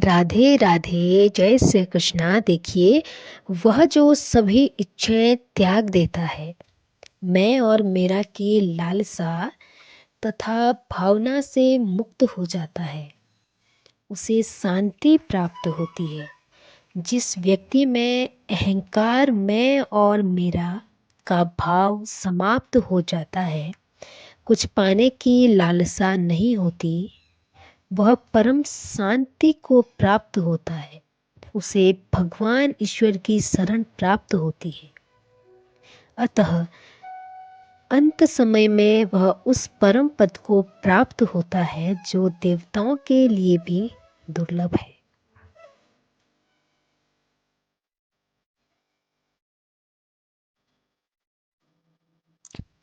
राधे राधे जय श्री कृष्णा। देखिए, वह जो सभी इच्छाएं त्याग देता है, मैं और मेरा की लालसा तथा भावना से मुक्त हो जाता है, उसे शांति प्राप्त होती है। जिस व्यक्ति में अहंकार मैं और मेरा का भाव समाप्त हो जाता है, कुछ पाने की लालसा नहीं होती, वह परम शांति को प्राप्त होता है। उसे भगवान ईश्वर की शरण प्राप्त होती है। अतः अंत समय में वह उस परम पद को प्राप्त होता है जो देवताओं के लिए भी दुर्लभ है।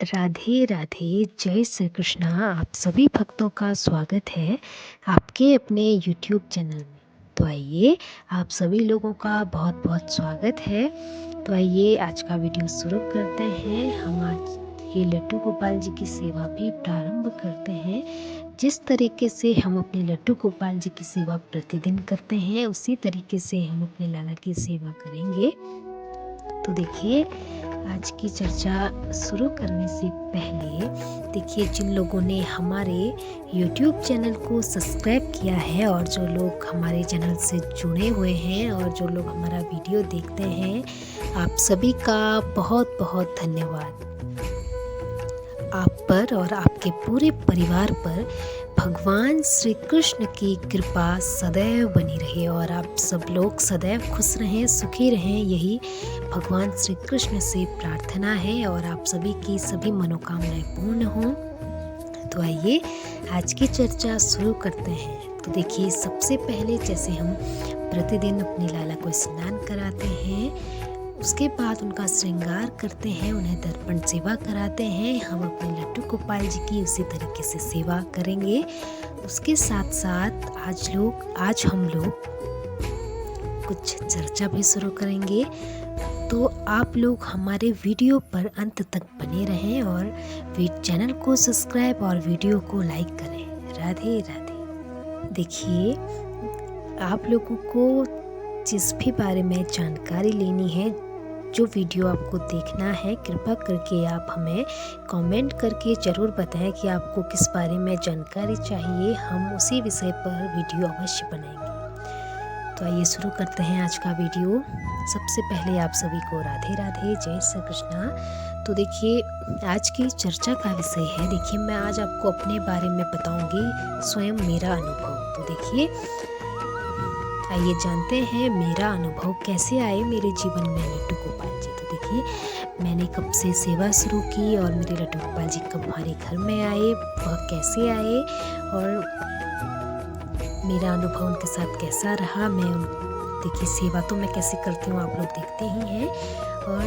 राधे राधे जय श्री कृष्णा। आप सभी भक्तों का स्वागत है आपके अपने YouTube चैनल में। तो आइए, आप सभी लोगों का बहुत बहुत स्वागत है। तो आइए आज का वीडियो शुरू करते हैं। हम आज ये लड्डू गोपाल जी की सेवा भी प्रारंभ करते हैं। जिस तरीके से हम अपने लड्डू गोपाल जी की सेवा प्रतिदिन करते हैं, उसी तरीके से हम अपने लाला की सेवा करेंगे। तो देखिए, आज की चर्चा शुरू करने से पहले देखिए, जिन लोगों ने हमारे YouTube चैनल को सब्सक्राइब किया है और जो लोग हमारे चैनल से जुड़े हुए हैं और जो लोग हमारा वीडियो देखते हैं, आप सभी का बहुत बहुत धन्यवाद। आप पर और आपके पूरे परिवार पर भगवान श्री कृष्ण की कृपा सदैव बनी रहे और आप सब लोग सदैव खुश रहें, सुखी रहें, यही भगवान श्री कृष्ण से प्रार्थना है और आप सभी की सभी मनोकामनाएं पूर्ण हों। तो आइए आज की चर्चा शुरू करते हैं। तो देखिए, सबसे पहले जैसे हम प्रतिदिन अपने लाला को स्नान कराते हैं, उसके बाद उनका श्रृंगार करते हैं, उन्हें दर्पण सेवा कराते हैं, हम अपने लड्डू गोपाल जी की उसी तरीके से सेवा करेंगे। उसके साथ साथ आज हम लोग कुछ चर्चा भी शुरू करेंगे। तो आप लोग हमारे वीडियो पर अंत तक बने रहें और चैनल को सब्सक्राइब और वीडियो को लाइक करें। राधे राधे। देखिए, आप लोगों को जिस भी बारे में जानकारी लेनी है, जो वीडियो आपको देखना है, कृपा करके आप हमें कमेंट करके ज़रूर बताएं कि आपको किस बारे में जानकारी चाहिए। हम उसी विषय पर वीडियो अवश्य बनाएंगे। तो आइए शुरू करते हैं आज का वीडियो। सबसे पहले आप सभी को राधे राधे जय श्री कृष्णा। तो देखिए, आज की चर्चा का विषय है, देखिए मैं आज आपको अपने बारे में बताऊंगी, स्वयं मेरा अनुभव। तो देखिए, आइए जानते हैं मेरा अनुभव कैसे आए मेरे जीवन में लड्डू गोपाल जी। तो देखिए, मैंने कब से सेवा शुरू की और मेरे लड्डू गोपाल जी कब हमारे घर में आए, वह कैसे आए और मेरा अनुभव उनके साथ कैसा रहा। देखिए, सेवा तो मैं कैसे करती हूँ आप लोग देखते ही हैं और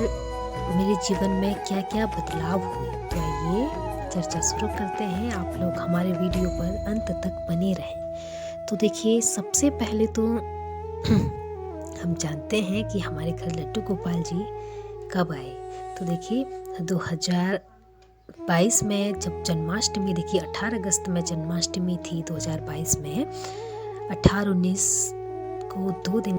मेरे जीवन में क्या क्या बदलाव हुए। तो आइए चर्चा शुरू करते हैं। आप लोग हमारे वीडियो पर अंत तक बने रहें। तो देखिए, सबसे पहले तो हम जानते हैं कि हमारे घर लड्डू गोपाल जी कब आए। तो देखिए, 2022 में जब जन्माष्टमी, देखिए 18 अगस्त में जन्माष्टमी थी 2022 में, 18-19 को 2 दिन।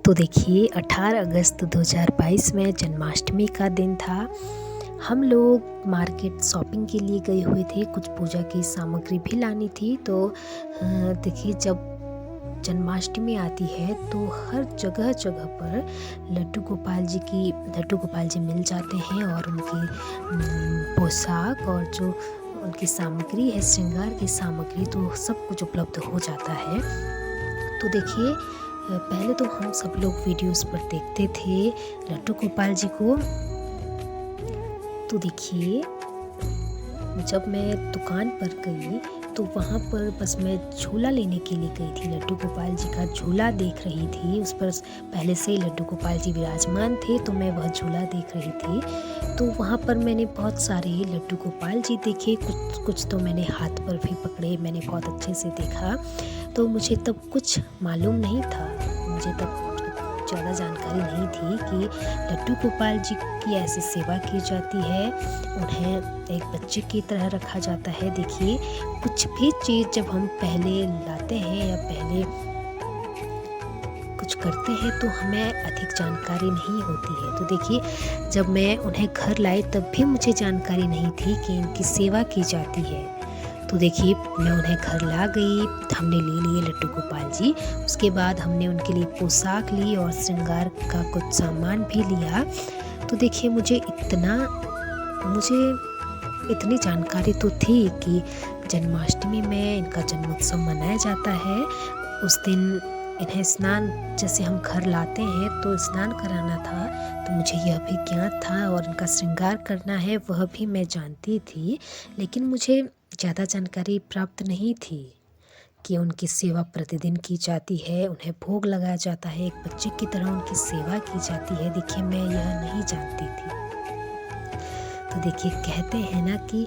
तो देखिए, 18 अगस्त 2022 में जन्माष्टमी का दिन था। हम लोग मार्केट शॉपिंग के लिए गए हुए थे, कुछ पूजा की सामग्री भी लानी थी। तो देखिए, जब जन्माष्टमी आती है तो हर जगह जगह पर लड्डू गोपाल जी मिल जाते हैं और उनकी पोशाक और जो उनकी सामग्री है, श्रृंगार की सामग्री, तो सब कुछ उपलब्ध हो जाता है। तो देखिए, पहले तो हम सब लोग वीडियोस पर देखते थे लड्डू गोपाल जी को। तो देखिए, जब मैं दुकान पर गई तो वहाँ पर बस मैं झूला लेने के लिए गई थी, लड्डू गोपाल जी का झूला देख रही थी। उस पर पहले से ही लड्डू गोपाल जी विराजमान थे, तो मैं वह झूला देख रही थी। तो वहाँ पर मैंने बहुत सारे लड्डू गोपाल जी देखे, कुछ तो मैंने हाथ पर भी पकड़े, मैंने बहुत अच्छे से देखा। तो मुझे तब कुछ मालूम नहीं था, मुझे तब ज़्यादा जानकारी नहीं थी कि लड्डू गोपाल जी की ऐसी सेवा की जाती है, उन्हें एक बच्चे की तरह रखा जाता है। देखिए, कुछ भी चीज़ जब हम पहले लाते हैं या पहले कुछ करते हैं तो हमें अधिक जानकारी नहीं होती है। तो देखिए, जब मैं उन्हें घर लाई तब भी मुझे जानकारी नहीं थी कि इनकी सेवा की जाती है। तो देखिए, मैं उन्हें घर ला गई, हमने ले लिए लड्डू गोपाल जी। उसके बाद हमने उनके लिए पोशाक ली और श्रृंगार का कुछ सामान भी लिया। तो देखिए, मुझे इतनी जानकारी तो थी कि जन्माष्टमी में इनका जन्मोत्सव मनाया जाता है। उस दिन इन्हें स्नान, जैसे हम घर लाते हैं तो स्नान कराना था, तो मुझे यह भी ज्ञात था, और इनका श्रृंगार करना है वह भी मैं जानती थी। लेकिन मुझे ज़्यादा जानकारी प्राप्त नहीं थी कि उनकी सेवा प्रतिदिन की जाती है, उन्हें भोग लगाया जाता है, एक बच्चे की तरह उनकी सेवा की जाती है। देखिए, मैं यह नहीं जानती थी। तो देखिए, कहते हैं ना कि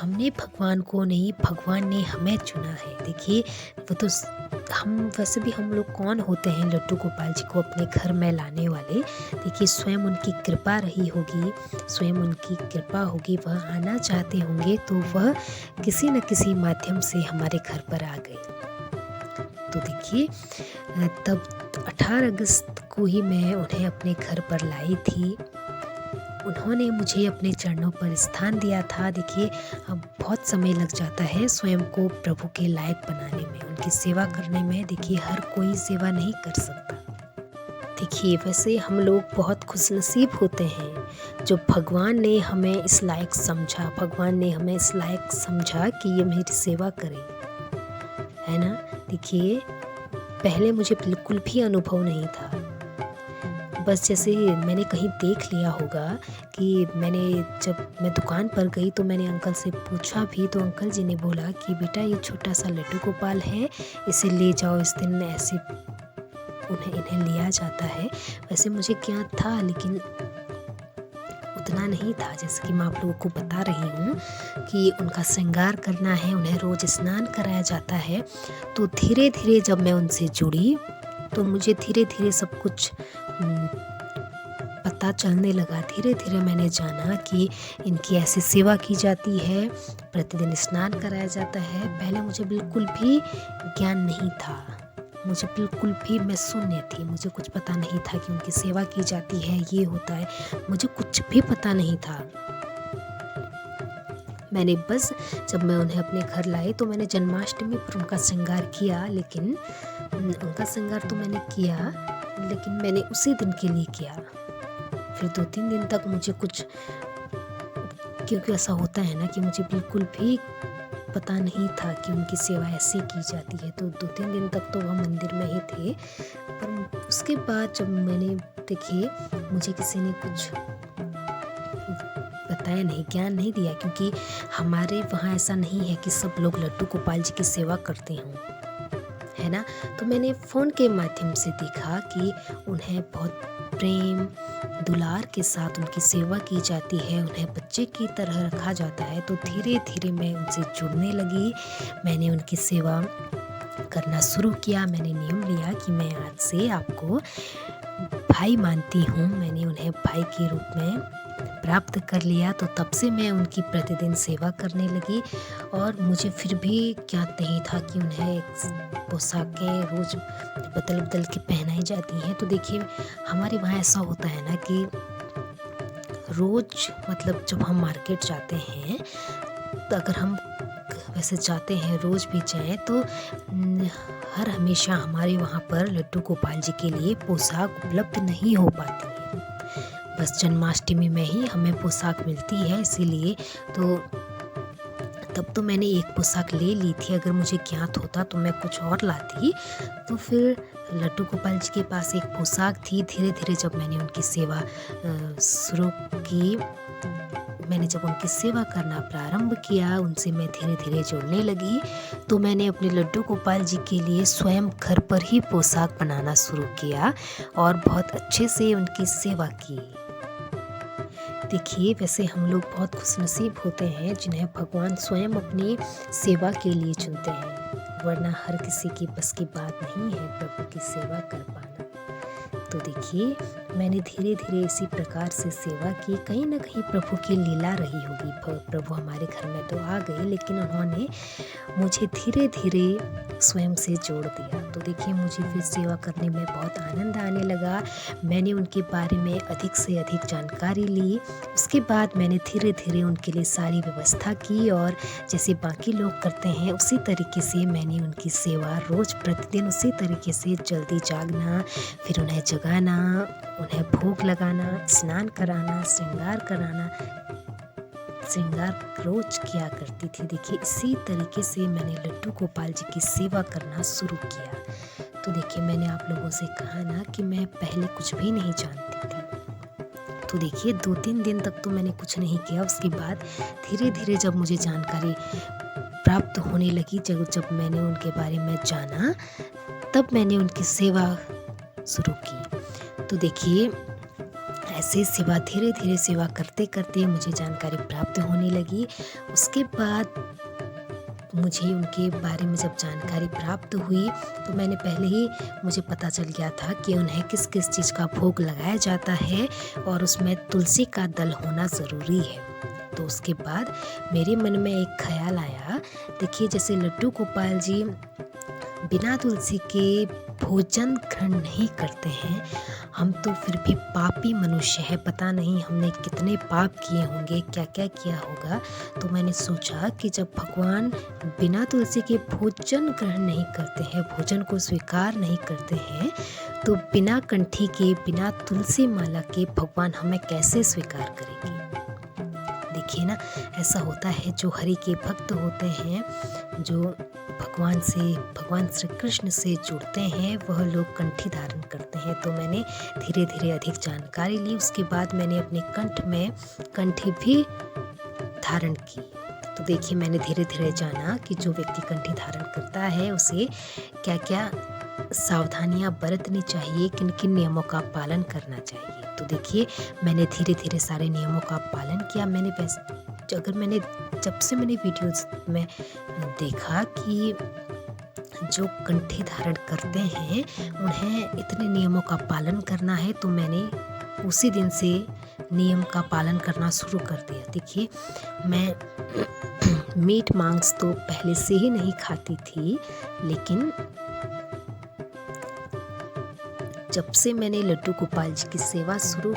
हमने भगवान को नहीं, भगवान ने हमें चुना है। देखिए, वो तो वैसे भी हम लोग कौन होते हैं लड्डू गोपाल जी को अपने घर में लाने वाले। देखिए, स्वयं उनकी कृपा रही होगी, स्वयं उनकी कृपा होगी, वह आना चाहते होंगे तो वह किसी न किसी माध्यम से हमारे घर पर आ गए। तो देखिए, तब 18 अगस्त को ही मैं उन्हें अपने घर पर लाई थी। उन्होंने मुझे अपने चरणों पर स्थान दिया था। देखिए, अब बहुत समय लग जाता है स्वयं को प्रभु के लायक बनाने में, उनकी सेवा करने में। देखिए, हर कोई सेवा नहीं कर सकता। देखिए, वैसे हम लोग बहुत खुशनसीब होते हैं जो भगवान ने हमें इस लायक समझा, भगवान ने हमें इस लायक समझा कि ये मेरी सेवा करे, है ना। देखिए, पहले मुझे बिल्कुल भी अनुभव नहीं था। बस जैसे मैंने कहीं देख लिया होगा कि जब मैं दुकान पर गई तो मैंने अंकल से पूछा भी, तो अंकल जी ने बोला कि बेटा, ये छोटा सा लड्डू गोपाल है, इसे ले जाओ, इस दिन ऐसे इन्हें लिया जाता है। वैसे मुझे क्या था, लेकिन उतना नहीं था। जैसे कि मैं आप लोगों को बता रही हूँ कि उनका श्रृंगार करना है, उन्हें रोज स्नान कराया जाता है। तो धीरे धीरे जब मैं उनसे जुड़ी तो मुझे धीरे धीरे सब कुछ पता चलने लगा। धीरे धीरे मैंने जाना कि इनकी ऐसी सेवा की जाती है, प्रतिदिन स्नान कराया जाता है। पहले मुझे बिल्कुल भी ज्ञान नहीं था, मुझे बिल्कुल भी, मैं शून्य थी, मुझे कुछ पता नहीं था कि उनकी सेवा की जाती है, ये होता है, मुझे कुछ भी पता नहीं था। मैंने बस, जब मैं उन्हें अपने घर लाई तो मैंने जन्माष्टमी पर उनका श्रृंगार किया, लेकिन उनका श्रृंगार तो मैंने किया, लेकिन मैंने उसी दिन के लिए किया। फिर 2-3 दिन तक मुझे कुछ, क्योंकि ऐसा होता है ना कि मुझे बिल्कुल भी पता नहीं था कि उनकी सेवा ऐसे की जाती है। तो 2-3 दिन तक तो वह मंदिर में ही थे, पर उसके बाद जब मैंने, देखिए, मुझे किसी ने कुछ बताया नहीं, ज्ञान नहीं दिया, क्योंकि हमारे वहाँ ऐसा नहीं है कि सब लोग लड्डू गोपाल जी की सेवा करते हों, है ना। तो मैंने फ़ोन के माध्यम से देखा कि उन्हें बहुत प्रेम दुलार के साथ उनकी सेवा की जाती है, उन्हें बच्चे की तरह रखा जाता है। तो धीरे धीरे मैं उनसे जुड़ने लगी, मैंने उनकी सेवा करना शुरू किया। मैंने नियम लिया कि मैं आज से आपको भाई मानती हूँ, मैंने उन्हें भाई के रूप में प्राप्त कर लिया। तो तब से मैं उनकी प्रतिदिन सेवा करने लगी, और मुझे फिर भी ज्ञात नहीं था कि उन्हें पोशाकें रोज बदल बदल के पहनाई जाती हैं। तो देखिए, हमारे वहाँ ऐसा होता है ना कि रोज, मतलब जब हम मार्केट जाते हैं, तो अगर हम वैसे जाते हैं, रोज भी जाएं, तो हर हमेशा हमारे वहाँ पर लड्डू गोपाल जी के लिए पोशाक उपलब्ध नहीं हो पाती है। बस जन्माष्टमी में ही हमें पोशाक मिलती है, इसीलिए तो तब तो मैंने एक पोशाक ले ली थी। अगर मुझे ज्ञात होता तो मैं कुछ और लाती। तो फिर लड्डू गोपाल जी के पास एक पोशाक थी। धीरे धीरे जब मैंने उनकी सेवा शुरू की, मैंने जब उनकी सेवा करना प्रारंभ किया, उनसे मैं धीरे धीरे जुड़ने लगी, तो मैंने अपने लड्डू गोपाल जी के लिए स्वयं घर पर ही पोशाक बनाना शुरू किया और बहुत अच्छे से उनकी सेवा की। देखिए, वैसे हम लोग बहुत खुशनसीब होते हैं जिन्हें भगवान स्वयं अपनी सेवा के लिए चुनते हैं, वरना हर किसी की बस की बात नहीं है प्रभु की सेवा कर पाना। तो देखिए मैंने धीरे धीरे इसी प्रकार से सेवा की। कहीं ना कहीं प्रभु की लीला रही होगी, प्रभु हमारे घर में तो आ गए, लेकिन उन्होंने मुझे धीरे धीरे स्वयं से जोड़ दिया। तो देखिए मुझे फिर सेवा करने में बहुत आनंद आने लगा। मैंने उनके बारे में अधिक से अधिक जानकारी ली। उसके बाद मैंने धीरे धीरे उनके लिए सारी व्यवस्था की, और जैसे बाकी लोग करते हैं उसी तरीके से मैंने उनकी सेवा रोज़ प्रतिदिन उसी तरीके से जल्दी जागना, फिर उन्हें जगाना, उन्हें भोग लगाना, स्नान कराना, श्रृंगार रोज किया करती थी। देखिए इसी तरीके से मैंने लड्डू गोपाल जी की सेवा करना शुरू किया। तो देखिए मैंने आप लोगों से कहा ना कि मैं पहले कुछ भी नहीं जानती थी। तो देखिए 2-3 दिन तक तो मैंने कुछ नहीं किया। उसके बाद धीरे धीरे जब मुझे जानकारी प्राप्त होने लगी, जब मैंने उनके बारे में जाना, तब मैंने उनकी सेवा शुरू की। तो देखिए ऐसे सेवा धीरे धीरे सेवा करते करते मुझे जानकारी प्राप्त होने लगी। उसके बाद मुझे उनके बारे में जब जानकारी प्राप्त हुई तो मैंने पहले ही मुझे पता चल गया था कि उन्हें किस किस चीज़ का भोग लगाया जाता है, और उसमें तुलसी का दल होना ज़रूरी है। तो उसके बाद मेरे मन में एक ख्याल आया, देखिए जैसे लड्डू गोपाल जी बिना तुलसी के भोजन ग्रहण नहीं करते हैं, हम तो फिर भी पापी मनुष्य है, पता नहीं हमने कितने पाप किए होंगे, क्या क्या किया होगा। तो मैंने सोचा कि जब भगवान बिना तुलसी के भोजन ग्रहण नहीं करते हैं, भोजन को स्वीकार नहीं करते हैं, तो बिना कंठी के, बिना तुलसी माला के भगवान हमें कैसे स्वीकार करेंगे। देखिए ना, ऐसा होता है जो हरि के भक्त होते हैं, जो भगवान श्री कृष्ण से जुड़ते हैं, वह लोग कंठी धारण करते हैं। तो मैंने धीरे धीरे अधिक जानकारी ली। उसके बाद मैंने अपने कंठ में कंठी भी धारण की। तो देखिए मैंने धीरे धीरे जाना कि जो व्यक्ति कंठी धारण करता है उसे क्या क्या सावधानियां बरतनी चाहिए, किन किन नियमों का पालन करना चाहिए। तो देखिए मैंने धीरे धीरे सारे नियमों का पालन किया। मैंने जब से मैंने वीडियोस में देखा कि जो कंठी धारण करते हैं उन्हें इतने नियमों का पालन करना है, तो मैंने उसी दिन से नियम का पालन करना शुरू कर दिया। देखिए मैं मीट मांस तो पहले से ही नहीं खाती थी, लेकिन जब से मैंने लड्डू गोपाल जी की सेवा शुरू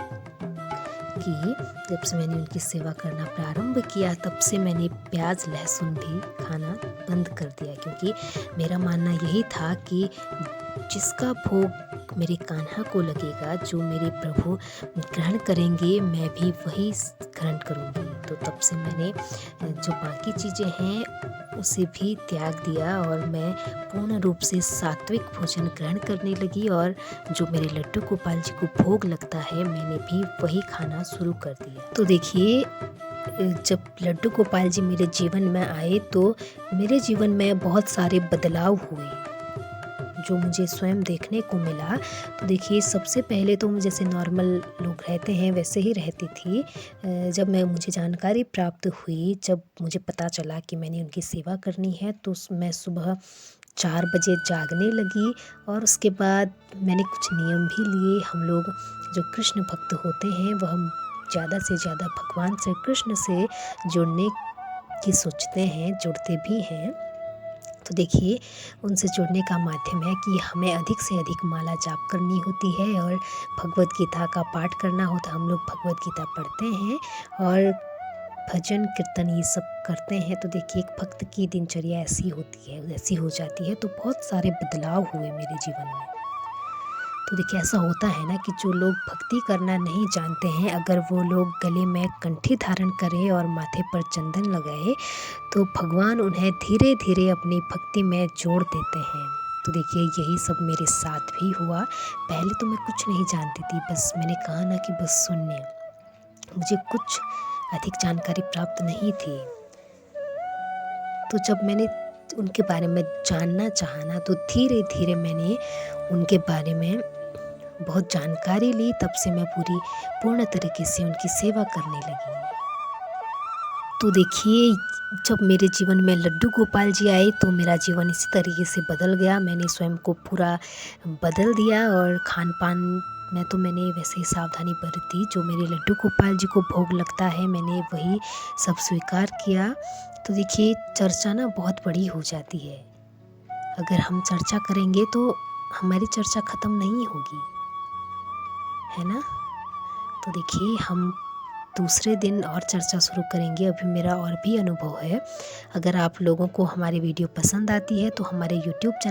की, जब से मैंने उनकी सेवा करना प्रारंभ किया, तब से मैंने प्याज लहसुन भी खाना बंद कर दिया, क्योंकि मेरा मानना यही था कि जिसका भोग मेरे कान्हा को लगेगा, जो मेरे प्रभु ग्रहण करेंगे, मैं भी वही ग्रहण करूँगी। तो तब से मैंने जो बाकी चीज़ें हैं उसे भी त्याग दिया, और मैं पूर्ण रूप से सात्विक भोजन ग्रहण करने लगी, और जो मेरे लड्डू गोपाल जी को भोग लगता है मैंने भी वही खाना शुरू कर दिया। तो देखिए जब लड्डू गोपाल जी मेरे जीवन में आए तो मेरे जीवन में बहुत सारे बदलाव हुए, जो मुझे स्वयं देखने को मिला। तो देखिए सबसे पहले तो जैसे नॉर्मल लोग रहते हैं वैसे ही रहती थी। जब मुझे जानकारी प्राप्त हुई, जब मुझे पता चला कि मैंने उनकी सेवा करनी है, तो मैं सुबह 4 बजे जागने लगी, और उसके बाद मैंने कुछ नियम भी लिए। हम लोग जो कृष्ण भक्त होते हैं वह ज़्यादा से ज़्यादा भगवान श्री कृष्ण से जुड़ने की सोचते हैं, जुड़ते भी हैं। तो देखिए उनसे जुड़ने का माध्यम है कि हमें अधिक से अधिक माला जाप करनी होती है, और भगवत गीता का पाठ करना होता है। हम लोग भगवत गीता पढ़ते हैं और भजन कीर्तन ये सब करते हैं। तो देखिए एक भक्त की दिनचर्या ऐसी होती है, ऐसी हो जाती है। तो बहुत सारे बदलाव हुए मेरे जीवन में। तो देखिए ऐसा होता है ना कि जो लोग भक्ति करना नहीं जानते हैं, अगर वो लोग गले में कंठी धारण करें और माथे पर चंदन लगाए, तो भगवान उन्हें धीरे धीरे अपनी भक्ति में जोड़ देते हैं। तो देखिए यही सब मेरे साथ भी हुआ। पहले तो मैं कुछ नहीं जानती थी, बस मैंने कहा ना कि बस सुनने, मुझे कुछ अधिक जानकारी प्राप्त नहीं थी। तो जब मैंने उनके बारे में जानना चाहा ना, तो धीरे धीरे मैंने उनके बारे में बहुत जानकारी ली। तब से मैं पूर्ण तरीके से उनकी सेवा करने लगी। तो देखिए जब मेरे जीवन में लड्डू गोपाल जी आए तो मेरा जीवन इसी तरीके से बदल गया। मैंने स्वयं को पूरा बदल दिया, और खान पान मैंने वैसे ही सावधानी बरती। जो मेरे लड्डू गोपाल जी को भोग लगता है मैंने वही सब स्वीकार किया। तो देखिए चर्चा ना बहुत बड़ी हो जाती है, अगर हम चर्चा करेंगे तो हमारी चर्चा ख़त्म नहीं होगी, है ना। तो देखिए हम दूसरे दिन और चर्चा शुरू करेंगे। अभी मेरा और भी अनुभव है। अगर आप लोगों को हमारी वीडियो पसंद आती है तो हमारे यूट्यूब चैनल